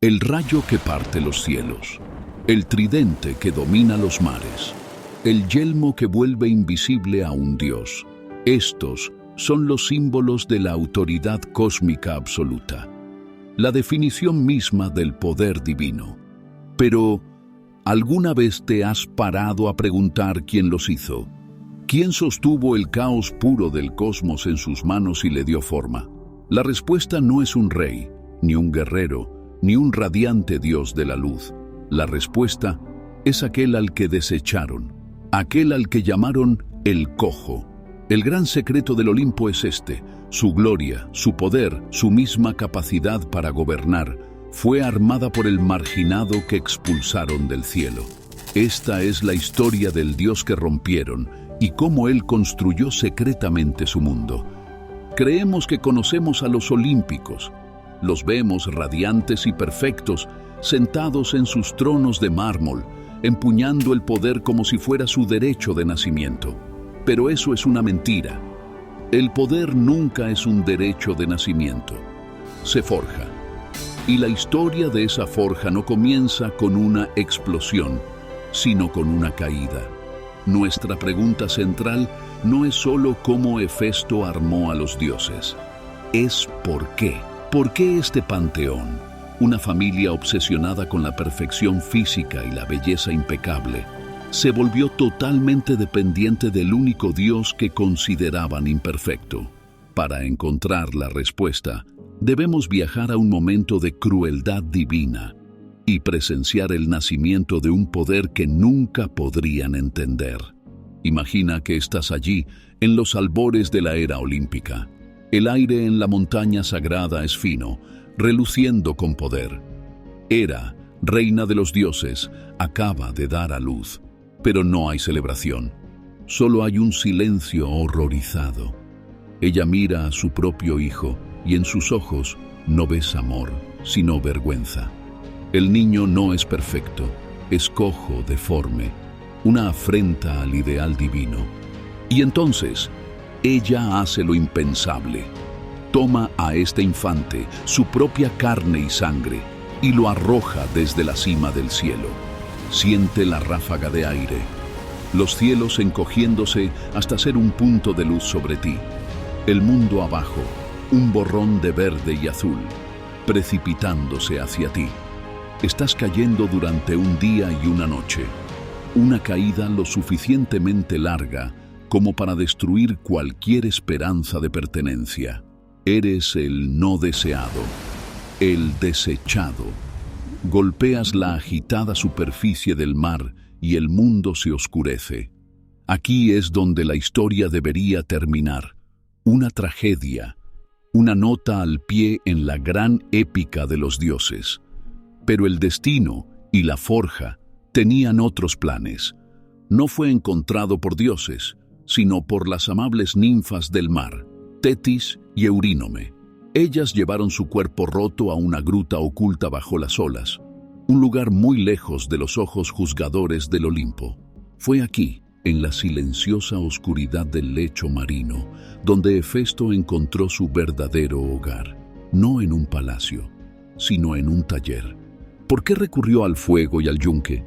El rayo que parte los cielos, el tridente que domina los mares, el yelmo que vuelve invisible a un dios. Estos son los símbolos de la autoridad cósmica absoluta, la definición misma del poder divino. Pero, ¿alguna vez te has parado a preguntar quién los hizo? ¿Quién sostuvo el caos puro del cosmos en sus manos y le dio forma? La respuesta no es un rey, ni un guerrero, ni un radiante dios de la luz. La respuesta es aquel al que desecharon, aquel al que llamaron el cojo. El gran secreto del Olimpo es este: su gloria, su poder, su misma capacidad para gobernar, fue armada por el marginado que expulsaron del cielo. Esta es la historia del dios que rompieron y cómo él construyó secretamente su mundo. Creemos que conocemos a los olímpicos. Los vemos radiantes y perfectos, sentados en sus tronos de mármol, empuñando el poder como si fuera su derecho de nacimiento. Pero eso es una mentira. El poder nunca es un derecho de nacimiento. Se forja. Y la historia de esa forja no comienza con una explosión, sino con una caída. Nuestra pregunta central no es solo cómo Hefesto armó a los dioses, es ¿por qué? ¿Por qué este panteón, una familia obsesionada con la perfección física y la belleza impecable, se volvió totalmente dependiente del único Dios que consideraban imperfecto? Para encontrar la respuesta, debemos viajar a un momento de crueldad divina y presenciar el nacimiento de un poder que nunca podrían entender. Imagina que estás allí, en los albores de la era olímpica. El aire en la montaña sagrada es fino, reluciendo con poder. Hera, reina de los dioses, acaba de dar a luz. Pero no hay celebración. Solo hay un silencio horrorizado. Ella mira a su propio hijo y en sus ojos no ves amor, sino vergüenza. El niño no es perfecto, es cojo, deforme, una afrenta al ideal divino. Y entonces, ella hace lo impensable. Toma a este infante, su propia carne y sangre, y lo arroja desde la cima del cielo. Siente la ráfaga de aire, los cielos encogiéndose hasta ser un punto de luz sobre ti. El mundo abajo, un borrón de verde y azul, precipitándose hacia ti. Estás cayendo durante un día y una noche. Una caída lo suficientemente larga como para destruir cualquier esperanza de pertenencia. Eres el no deseado, el desechado. Golpeas la agitada superficie del mar y el mundo se oscurece. Aquí es donde la historia debería terminar. Una tragedia, una nota al pie en la gran épica de los dioses. Pero el destino y la forja tenían otros planes. No fue encontrado por dioses, sino por las amables ninfas del mar, Tetis y Eurínome. Ellas llevaron su cuerpo roto a una gruta oculta bajo las olas, un lugar muy lejos de los ojos juzgadores del Olimpo. Fue aquí, en la silenciosa oscuridad del lecho marino, donde Hefesto encontró su verdadero hogar, no en un palacio, sino en un taller. ¿Por qué recurrió al fuego y al yunque?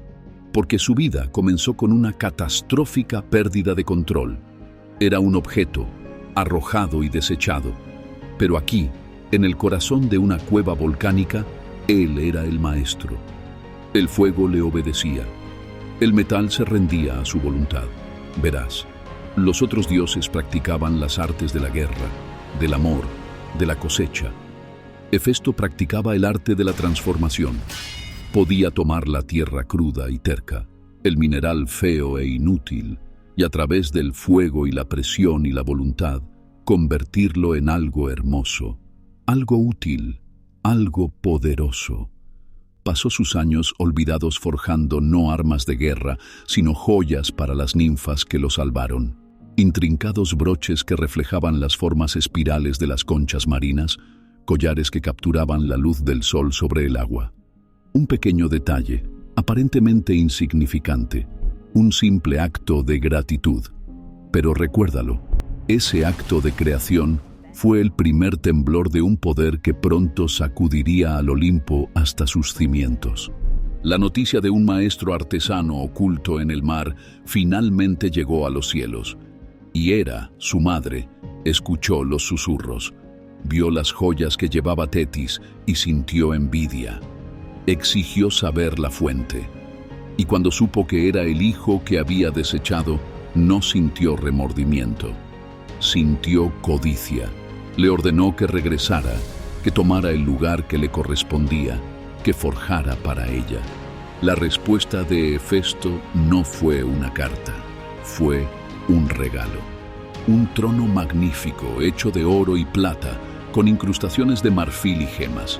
Porque su vida comenzó con una catastrófica pérdida de control. Era un objeto, arrojado y desechado. Pero aquí, en el corazón de una cueva volcánica, él era el maestro. El fuego le obedecía. El metal se rendía a su voluntad. Verás, los otros dioses practicaban las artes de la guerra, del amor, de la cosecha. Hefesto practicaba el arte de la transformación. Podía tomar la tierra cruda y terca, el mineral feo e inútil, y a través del fuego y la presión y la voluntad, convertirlo en algo hermoso, algo útil, algo poderoso. Pasó sus años olvidados forjando no armas de guerra, sino joyas para las ninfas que lo salvaron. Intrincados broches que reflejaban las formas espirales de las conchas marinas, collares que capturaban la luz del sol sobre el agua. Un pequeño detalle, aparentemente insignificante, un simple acto de gratitud. Pero recuérdalo, ese acto de creación Fue el primer temblor de un poder que pronto sacudiría al Olimpo hasta sus cimientos. La noticia de un maestro artesano oculto en el mar finalmente llegó a los cielos. Y Hera, su madre, escuchó los susurros, vio las joyas que llevaba Tetis y sintió envidia. Exigió saber la fuente. Y cuando supo que era el hijo que había desechado, no sintió remordimiento. Sintió codicia. Le ordenó que regresara, que tomara el lugar que le correspondía, que forjara para ella. La respuesta de Hefesto no fue una carta, fue un regalo. Un trono magnífico, hecho de oro y plata, con incrustaciones de marfil y gemas.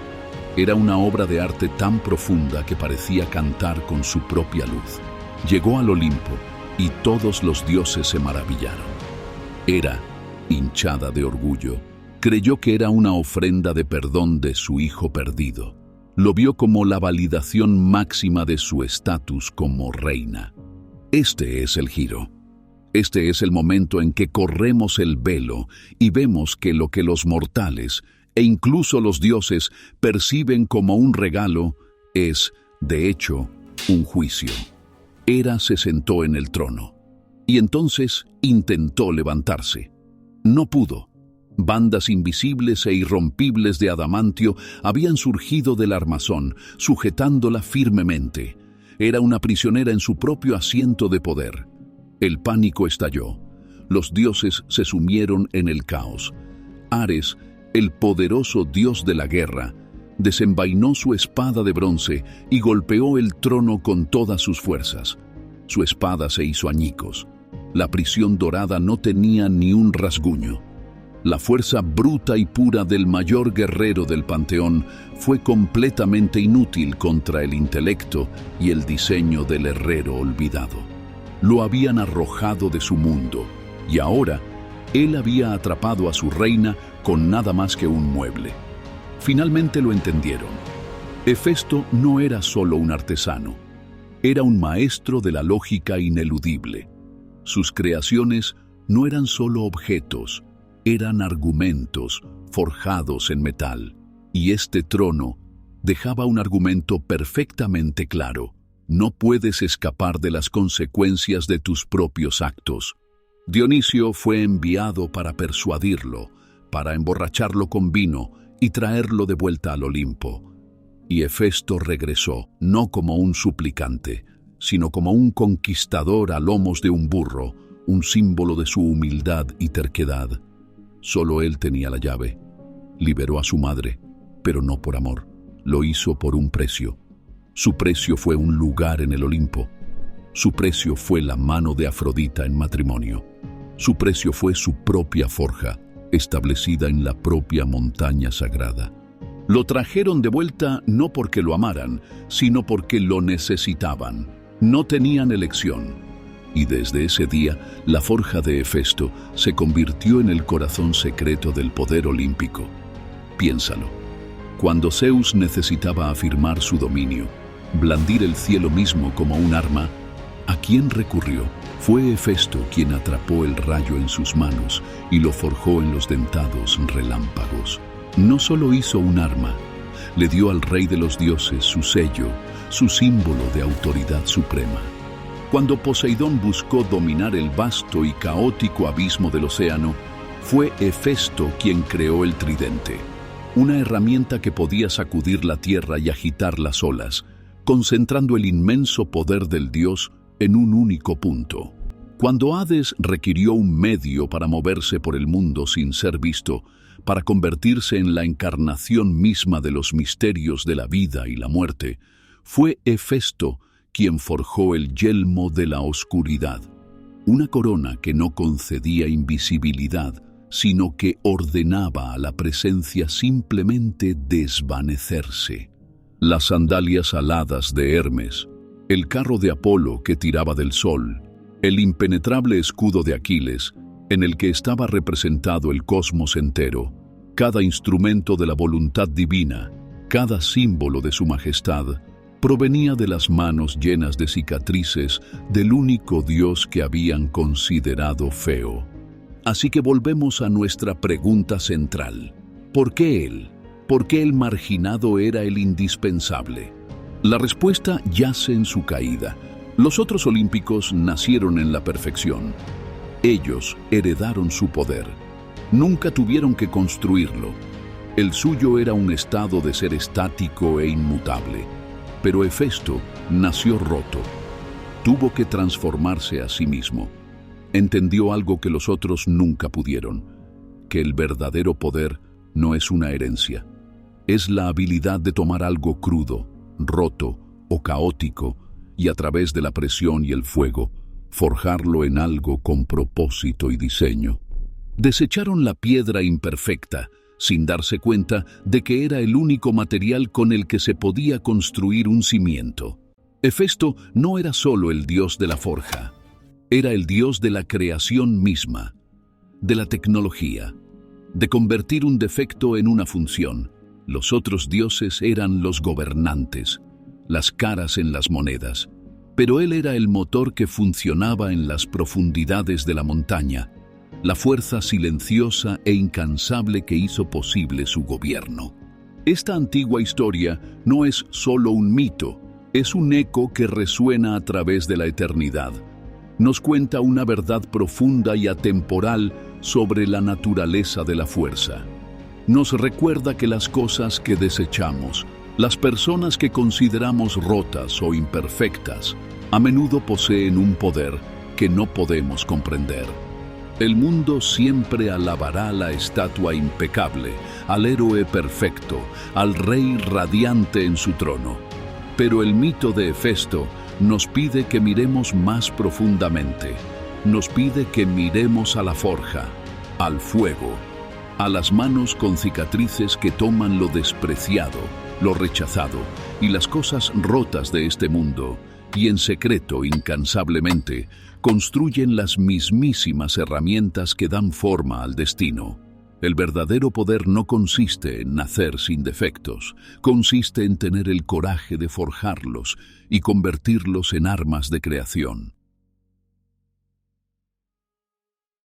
Era una obra de arte tan profunda que parecía cantar con su propia luz. Llegó al Olimpo y todos los dioses se maravillaron. Hera, hinchada de orgullo, creyó que era una ofrenda de perdón de su hijo perdido. Lo vio como la validación máxima de su estatus como reina. Este es el giro. Este es el momento en que corremos el velo y vemos que lo que los mortales e incluso los dioses perciben como un regalo es, de hecho, un juicio. Hera se sentó en el trono y entonces intentó levantarse. No pudo. Bandas invisibles e irrompibles de adamantio habían surgido del armazón, sujetándola firmemente. Era una prisionera en su propio asiento de poder. El pánico estalló. Los dioses se sumieron en el caos. Ares, el poderoso dios de la guerra, desenvainó su espada de bronce y golpeó el trono con todas sus fuerzas. Su espada se hizo añicos. La prisión dorada no tenía ni un rasguño. La fuerza bruta y pura del mayor guerrero del panteón fue completamente inútil contra el intelecto y el diseño del herrero olvidado. Lo habían arrojado de su mundo, y ahora él había atrapado a su reina con nada más que un mueble. Finalmente lo entendieron. Hefesto no era solo un artesano, era un maestro de la lógica ineludible. Sus creaciones no eran solo objetos, eran argumentos forjados en metal. Y este trono dejaba un argumento perfectamente claro. No puedes escapar de las consecuencias de tus propios actos. Dionisio fue enviado para persuadirlo, para emborracharlo con vino y traerlo de vuelta al Olimpo. Y Hefesto regresó, no como un suplicante, sino como un conquistador a lomos de un burro, un símbolo de su humildad y terquedad. Solo él tenía la llave. Liberó a su madre, pero no por amor. Lo hizo por un precio. Su precio fue un lugar en el Olimpo. Su precio fue la mano de Afrodita en matrimonio. Su precio fue su propia forja, establecida en la propia montaña sagrada. Lo trajeron de vuelta no porque lo amaran, sino porque lo necesitaban. No tenían elección. Y desde ese día, la forja de Hefesto se convirtió en el corazón secreto del poder olímpico. Piénsalo. Cuando Zeus necesitaba afirmar su dominio, blandir el cielo mismo como un arma, ¿a quién recurrió? Fue Hefesto quien atrapó el rayo en sus manos y lo forjó en los dentados relámpagos. No solo hizo un arma, le dio al rey de los dioses su sello, su símbolo de autoridad suprema. Cuando Poseidón buscó dominar el vasto y caótico abismo del océano, fue Hefesto quien creó el tridente, una herramienta que podía sacudir la tierra y agitar las olas, concentrando el inmenso poder del dios en un único punto. Cuando Hades requirió un medio para moverse por el mundo sin ser visto, para convertirse en la encarnación misma de los misterios de la vida y la muerte, fue Hefesto quien forjó el yelmo de la oscuridad, una corona que no concedía invisibilidad, sino que ordenaba a la presencia simplemente desvanecerse. Las sandalias aladas de Hermes, el carro de Apolo que tiraba del sol, el impenetrable escudo de Aquiles, en el que estaba representado el cosmos entero, cada instrumento de la voluntad divina, cada símbolo de su majestad, provenía de las manos llenas de cicatrices del único dios que habían considerado feo. Así que volvemos a nuestra pregunta central. ¿Por qué él? ¿Por qué el marginado era el indispensable? La respuesta yace en su caída. Los otros olímpicos nacieron en la perfección. Ellos heredaron su poder. Nunca tuvieron que construirlo. El suyo era un estado de ser estático e inmutable. Pero Hefesto nació roto. Tuvo que transformarse a sí mismo. Entendió algo que los otros nunca pudieron, que el verdadero poder no es una herencia. Es la habilidad de tomar algo crudo, roto o caótico y a través de la presión y el fuego, forjarlo en algo con propósito y diseño. Desecharon la piedra imperfecta, sin darse cuenta de que era el único material con el que se podía construir un cimiento. Hefesto no era solo el dios de la forja, era el dios de la creación misma, de la tecnología, de convertir un defecto en una función. Los otros dioses eran los gobernantes, las caras en las monedas, pero él era el motor que funcionaba en las profundidades de la montaña, la fuerza silenciosa e incansable que hizo posible su gobierno. Esta antigua historia no es solo un mito, es un eco que resuena a través de la eternidad. Nos cuenta una verdad profunda y atemporal sobre la naturaleza de la fuerza. Nos recuerda que las cosas que desechamos, las personas que consideramos rotas o imperfectas, a menudo poseen un poder que no podemos comprender. El mundo siempre alabará la estatua impecable, al héroe perfecto, al rey radiante en su trono. Pero el mito de Hefesto nos pide que miremos más profundamente. Nos pide que miremos a la forja, al fuego, a las manos con cicatrices que toman lo despreciado, lo rechazado y las cosas rotas de este mundo, y en secreto, incansablemente, construyen las mismísimas herramientas que dan forma al destino. El verdadero poder no consiste en nacer sin defectos, consiste en tener el coraje de forjarlos y convertirlos en armas de creación.